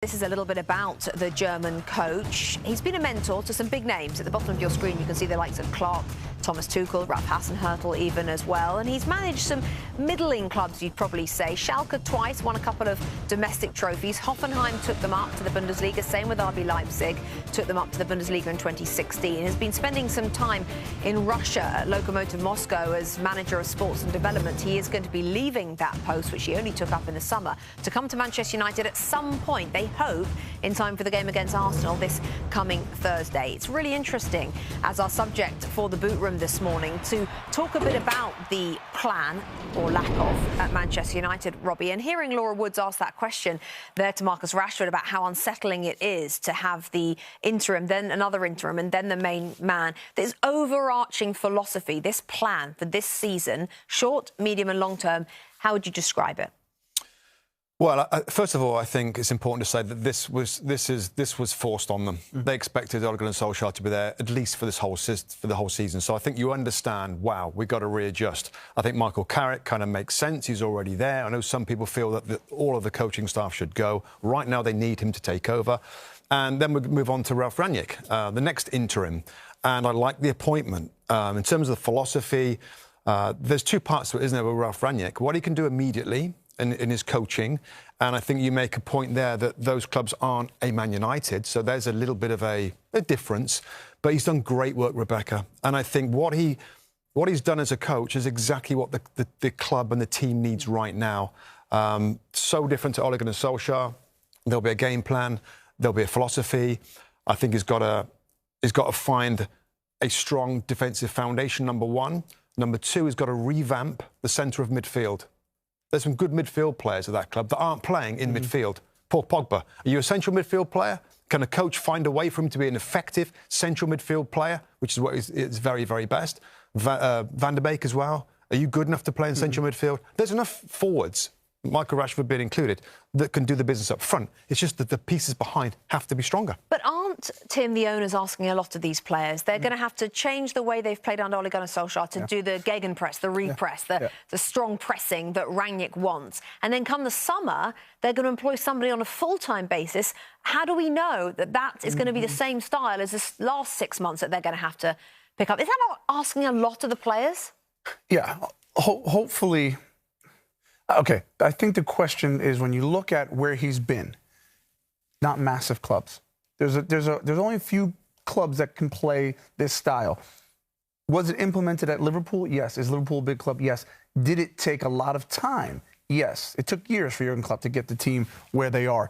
This is a little bit about the German coach. He's been a mentor to some big names. At the bottom of your screen, you can see the likes of Clark, Thomas Tuchel, Ralf Hasenhüttl even as well. And he's managed some middling clubs, you'd probably say. Schalke twice, won a couple of domestic trophies. Hoffenheim took them up to the Bundesliga, same with RB Leipzig, took them up to the Bundesliga in 2016. Has been spending some time in Russia at Lokomotiv Moscow as manager of sports and development. He is going to be leaving that post, which he only took up in the summer, to come to Manchester United at some point. They hope in time for the game against Arsenal this coming Thursday. It's really interesting as our subject for the boot room this morning to talk a bit about the plan or lack of at Manchester United, Robbie, and hearing Laura Woods ask that question there to Marcus Rashford about how unsettling it is to have the interim, then another interim, and then the main man. This overarching philosophy, this plan for this season, short, medium and long term, how would you describe it? Well, first of all, I think it's important to say that this was forced on them. They expected Ole Gunnar Solskjaer to be there at least for the whole season. So I think you understand. Wow, we've got to readjust. I think Michael Carrick kind of makes sense. He's already there. I know some people feel that all of the coaching staff should go. Right now, they need him to take over, and then we move on to Ralf Rangnick, the next interim. And I like the appointment in terms of the philosophy. There's two parts to it, isn't there, with Ralf Rangnick? What he can do immediately in his coaching, and I think you make a point there that those clubs aren't a Man United, so there's a little bit of a difference. But he's done great work, Rebecca, and I think what he's done as a coach is exactly what the club and the team needs right now. So different to Ole Gunnar Solskjaer. There'll be a game plan, there'll be a philosophy. I think he's got to find a strong defensive foundation, number one. Number two, he's got to revamp the centre of midfield. There's some good midfield players at that club that aren't playing in midfield. Paul Pogba, are you a central midfield player? Can a coach find a way for him to be an effective central midfield player, which is what is very, very best? Van der Beek as well. Are you good enough to play in central midfield? There's enough forwards, Michael Rashford being included, that can do the business up front. It's just that the pieces behind have to be stronger. But aren't, Tim, the owners asking a lot of these players? They're going to have to change the way they've played under Ole Gunnar Solskjaer to do the gegenpress, the repress, the strong pressing that Rangnick wants. And then come the summer, they're going to employ somebody on a full-time basis. How do we know that that is going to be the same style as this last 6 months that they're going to have to pick up? Is that not asking a lot of the players? Yeah, hopefully. Okay, I think the question is when you look at where he's been, not massive clubs. There's only a few clubs that can play this style. Was it implemented at Liverpool? Yes. Is Liverpool a big club? Yes. Did it take a lot of time? Yes. It took years for Jurgen Klopp to get the team where they are.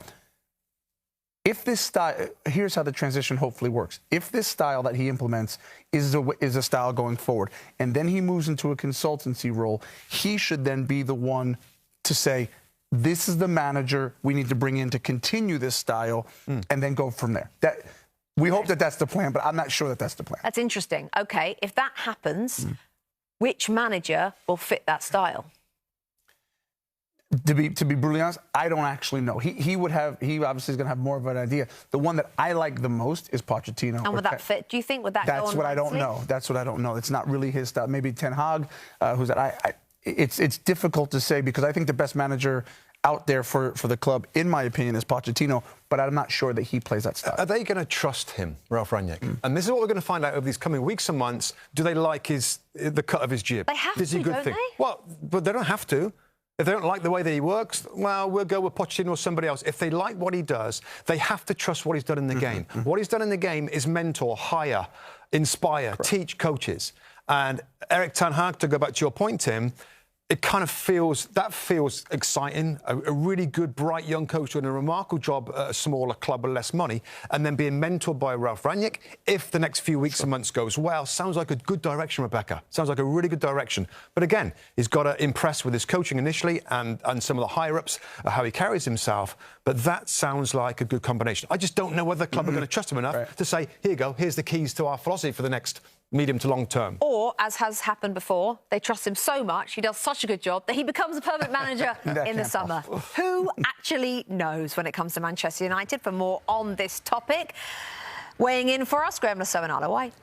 If this style, here's how the transition hopefully works. If this style that he implements is a style going forward, and then he moves into a consultancy role, he should then be the one to say, this is the manager we need to bring in to continue this style, and then go from there. We hope that that's the plan, but I'm not sure that that's the plan. That's interesting. OK, if that happens, which manager will fit that style? To be brutally honest, I don't actually know. He obviously is going to have more of an idea. The one that I like the most is Pochettino. And would that fit? Do you think would that go on? That's what I don't know. That's what I don't know. It's not really his style. Maybe Ten Hag, who's that? It's difficult to say because I think the best manager out there for the club, in my opinion, is Pochettino, but I'm not sure that he plays that style. Are they going to trust him, Ralf Rangnick? And this is what we're going to find out over these coming weeks and months. Do they like the cut of his jib? They have to, don't they? Well, but they don't have to. If they don't like the way that he works, well, we'll go with Pochettino or somebody else. If they like what he does, they have to trust what he's done in the game. What he's done in the game is mentor, hire, inspire, teach coaches. And Erik ten Hag, to go back to your point, Tim, it kind of feels exciting. A really good, bright young coach doing a remarkable job at a smaller club with less money, and then being mentored by Ralf Rangnick. If the next few weeks and months goes well, sounds like a good direction, Rebecca. Sounds like a really good direction. But again, he's got to impress with his coaching initially and some of the higher-ups, how he carries himself. But that sounds like a good combination. I just don't know whether the club are going to trust him enough to say, here you go, here's the keys to our philosophy for the next medium to long term. Or, as has happened before, they trust him so much, he does such a good job, that he becomes a permanent manager in the summer. Who actually knows when it comes to Manchester United? For more on this topic, weighing in for us, Graham Lowe and Arlo White.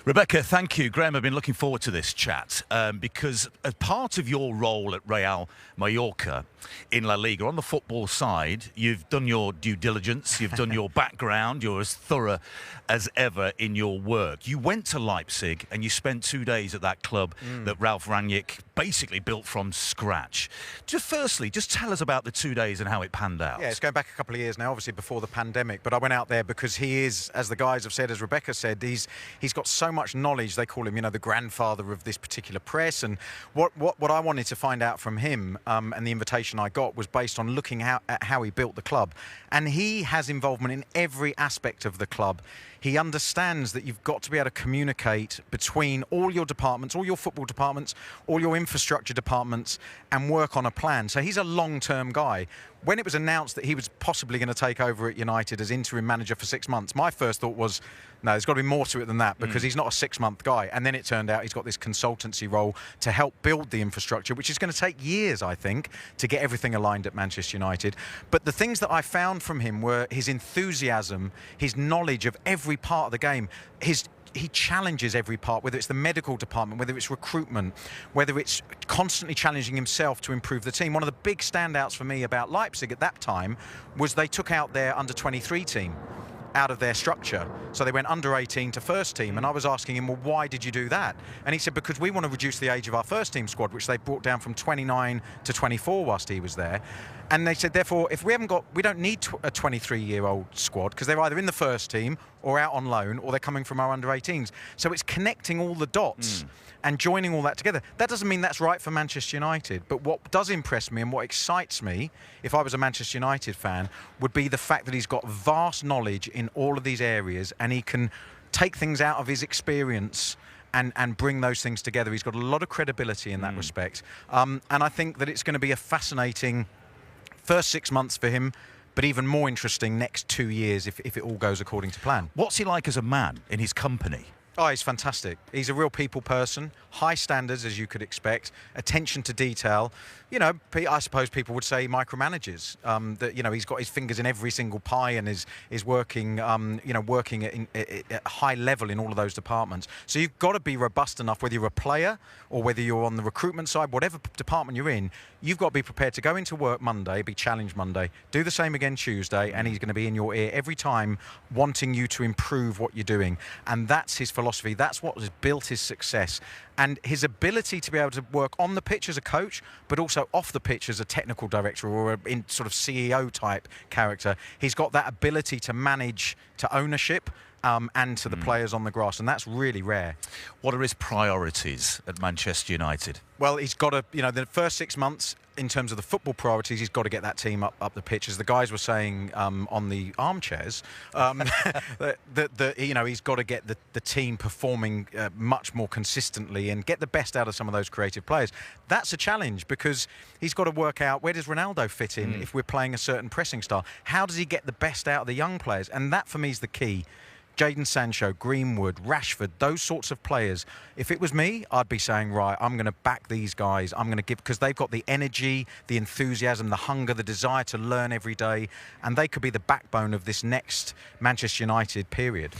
Rebecca, thank you. Graham, I've been looking forward to this chat because as part of your role at Real Mallorca, in La Liga. On the football side, you've done your due diligence, you've done your background, you're as thorough as ever in your work. You went to Leipzig and you spent 2 days at that club that Ralf Rangnick basically built from scratch. Firstly, just tell us about the 2 days and how it panned out. Yeah, it's going back a couple of years now, obviously before the pandemic, but I went out there because he is, as the guys have said, as Rebecca said, he's got so much knowledge. They call him, the grandfather of this particular press. And what I wanted to find out from him, and the invitation I got, was based on looking at how he built the club. And he has involvement in every aspect of the club. He understands that you've got to be able to communicate between all your departments, all your football departments, all your infrastructure departments, and work on a plan. So he's a long-term guy. When it was announced that he was possibly going to take over at United as interim manager for 6 months, my first thought was, no, there's got to be more to it than that, because he's not a 6-month guy. And then it turned out he's got this consultancy role to help build the infrastructure, which is going to take years, I think, to get everything aligned at Manchester United. But the things that I found from him were his enthusiasm, his knowledge of every part of the game, he challenges every part, whether it's the medical department, whether it's recruitment, whether it's constantly challenging himself to improve the team. One of the big standouts for me about Leipzig at that time was they took out their under-23 team out of their structure. So they went under 18 to first team. And I was asking him, well, why did you do that? And he said, because we want to reduce the age of our first team squad, which they brought down from 29 to 24 whilst he was there. And they said, therefore, if we don't need a 23-year-old squad, because they're either in the first team or out on loan, or they're coming from our under-18s. So it's connecting all the dots and joining all that together. That doesn't mean that's right for Manchester United, but what does impress me and what excites me, if I was a Manchester United fan, would be the fact that he's got vast knowledge in all of these areas, and he can take things out of his experience and bring those things together. He's got a lot of credibility in that respect. And I think that it's going to be a fascinating first 6 months for him, but even more interesting next 2 years if it all goes according to plan. What's he like as a man in his company? Oh, he's fantastic. He's a real people person, high standards, as you could expect, attention to detail. I suppose people would say micromanages. That he's got his fingers in every single pie and is working, working at a high level in all of those departments. So you've got to be robust enough, whether you're a player or whether you're on the recruitment side, whatever department you're in. You've got to be prepared to go into work Monday, be challenged Monday, do the same again Tuesday, and he's going to be in your ear every time, wanting you to improve what you're doing. And that's his philosophy. That's what has built his success. And his ability to be able to work on the pitch as a coach, but also off the pitch as a technical director or in sort of CEO type character. He's got that ability to manage to ownership and to the players on the grass, and that's really rare. What are his priorities at Manchester United? Well, he's got to, the first 6 months, in terms of the football priorities, he's got to get that team up the pitch. As the guys were saying on the armchairs, he's got to get the team performing much more consistently and get the best out of some of those creative players. That's a challenge, because he's got to work out, where does Ronaldo fit in if we're playing a certain pressing style? How does he get the best out of the young players? And that, for me, is the key. Jadon Sancho, Greenwood, Rashford, those sorts of players. If it was me, I'd be saying, right, I'm going to back these guys. I'm going to give, because they've got the energy, the enthusiasm, the hunger, the desire to learn every day, and they could be the backbone of this next Manchester United period.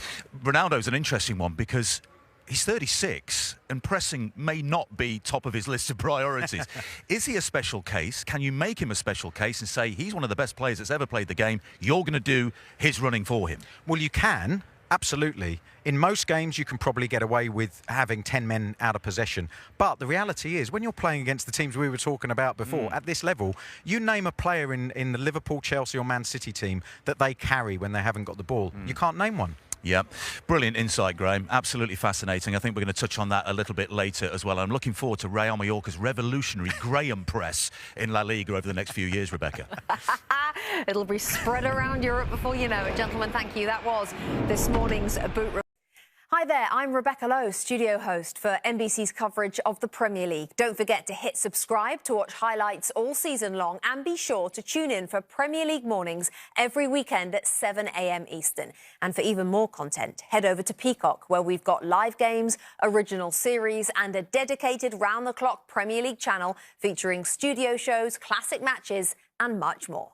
Ronaldo's an interesting one, because he's 36 and pressing may not be top of his list of priorities. Is he a special case? Can you make him a special case and say he's one of the best players that's ever played the game? You're going to do his running for him? Well, you can. Absolutely. In most games, you can probably get away with having 10 men out of possession. But the reality is, when you're playing against the teams we were talking about before, at this level, you name a player in the Liverpool, Chelsea or Man City team that they carry when they haven't got the ball. You can't name one. Yeah, brilliant insight, Graham. Absolutely fascinating. I think we're going to touch on that a little bit later as well. I'm looking forward to Real Mallorca's revolutionary Graham press in La Liga over the next few years, Rebecca. It'll be spread around Europe before you know it. Gentlemen, thank you. That was this morning's Boot Report. Hi there, I'm Rebecca Lowe, studio host for NBC's coverage of the Premier League. Don't forget to hit subscribe to watch highlights all season long, and be sure to tune in for Premier League mornings every weekend at 7 a.m. Eastern. And for even more content, head over to Peacock, where we've got live games, original series and a dedicated round-the-clock Premier League channel featuring studio shows, classic matches and much more.